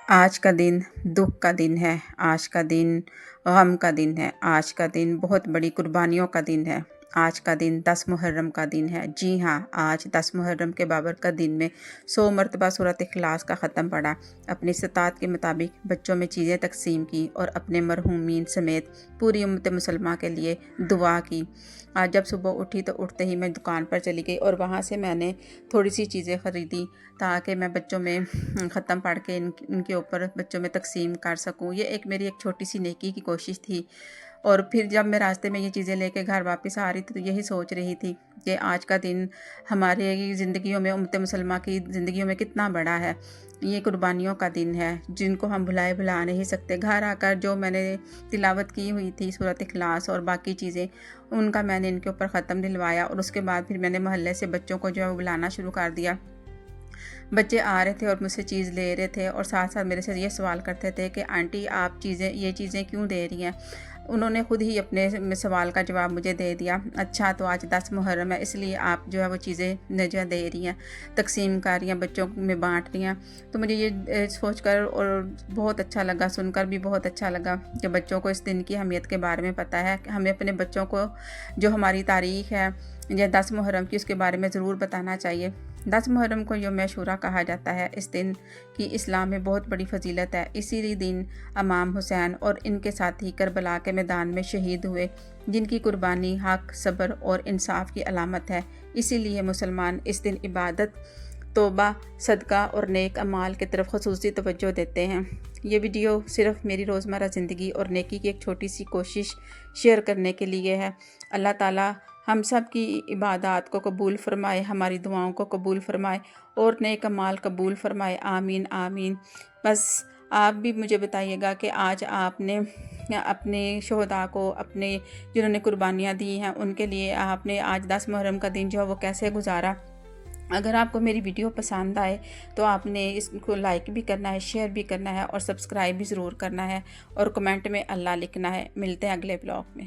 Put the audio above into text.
आज का दिन दुख का दिन है, आज का दिन गम का दिन है, आज का दिन बहुत बड़ी कुर्बानियों का दिन है। आज का दिन 10 मुहर्रम का दिन है। जी हाँ, आज 10 मुहर्रम के बाबरकत दिन में 100 मरतबा सूरत इखलास का ख़त्म पढ़ा, अपनी इस्तात के मुताबिक बच्चों में चीज़ें तकसीम की और अपने मरहूमीन समेत पूरी उम्मत मुसलमान के लिए दुआ की। आज जब सुबह उठी तो उठते ही मैं दुकान पर चली गई और वहाँ से मैंने थोड़ी सी चीज़ें ख़रीदी ताकि मैं बच्चों में ख़त्म पढ़ के इनके ऊपर बच्चों में तकसीम कर सकूं। ये एक छोटी सी नेकी की कोशिश थी। और फिर जब मैं रास्ते में ये चीज़ें लेके घर वापस आ रही थी तो यही सोच रही थी कि आज का दिन हमारे ज़िंदगियों में, उम्मत मुसलमान की ज़िंदगियों में कितना बड़ा है। ये कुर्बानियों का दिन है जिनको हम भुला नहीं सकते। घर आकर जो मैंने तिलावत की हुई थी सूरत इखलास और बाकी चीज़ें, उनका मैंने इनके ऊपर ख़त्म दिलवाया और उसके बाद फिर मैंने मोहल्ले से बच्चों को जो है वो बुलाना शुरू कर दिया। बच्चे आ रहे थे और मुझसे चीज़ ले रहे थे और साथ साथ मेरे से ये सवाल करते थे कि आंटी आप ये चीज़ें क्यों दे रही हैं। उन्होंने खुद ही अपने सवाल का जवाब मुझे दे दिया। अच्छा, तो आज 10 मुहर्रम है इसलिए आप जो है वो चीज़ें जो दे रही हैं, तकसीम कर रही हैं, बच्चों में बांट रही हैं। तो मुझे ये सोचकर और बहुत अच्छा लगा, सुनकर भी बहुत अच्छा लगा कि बच्चों को इस दिन की अहमियत के बारे में पता है। हमें अपने बच्चों को जो हमारी तारीख़ है या 10 मुहर्रम की, उसके बारे में ज़रूर बताना चाहिए। 10 मुहर्रम को यौम आशूरा कहा जाता है। इस दिन की इस्लाम में बहुत बड़ी फजीलत है। इसी दिन इमाम हुसैन और इनके साथी करबला के मैदान में शहीद हुए, जिनकी कुर्बानी हक, सब्र और इंसाफ की अलामत है। इसीलिए मुसलमान इस दिन इबादत, तौबा, सदका और नेक अमाल की तरफ ख़ुसूसी तवज्जो देते हैं। ये वीडियो सिर्फ़ मेरी रोज़मर्रा ज़िंदगी और नेकी की एक छोटी सी कोशिश शेयर करने के लिए है। अल्लाह ताला हम सब की इबादत को कबूल फ़रमाए, हमारी दुआओं को कबूल फ़रमाए और नेक अमाल कबूल फ़रमाए। आमीन आमीन। बस आप भी मुझे बताइएगा कि आज आपने अपने शोहदा को, अपने जिन्होंने कुर्बानियाँ दी हैं, उनके लिए आपने आज 10 मुहर्रम का दिन जो है वो कैसे गुजारा। अगर आपको मेरी वीडियो पसंद आए तो आपने इसको लाइक भी करना है, शेयर भी करना है और सब्सक्राइब भी ज़रूर करना है और कमेंट में अल्लाह लिखना है। मिलते हैं अगले ब्लॉग में।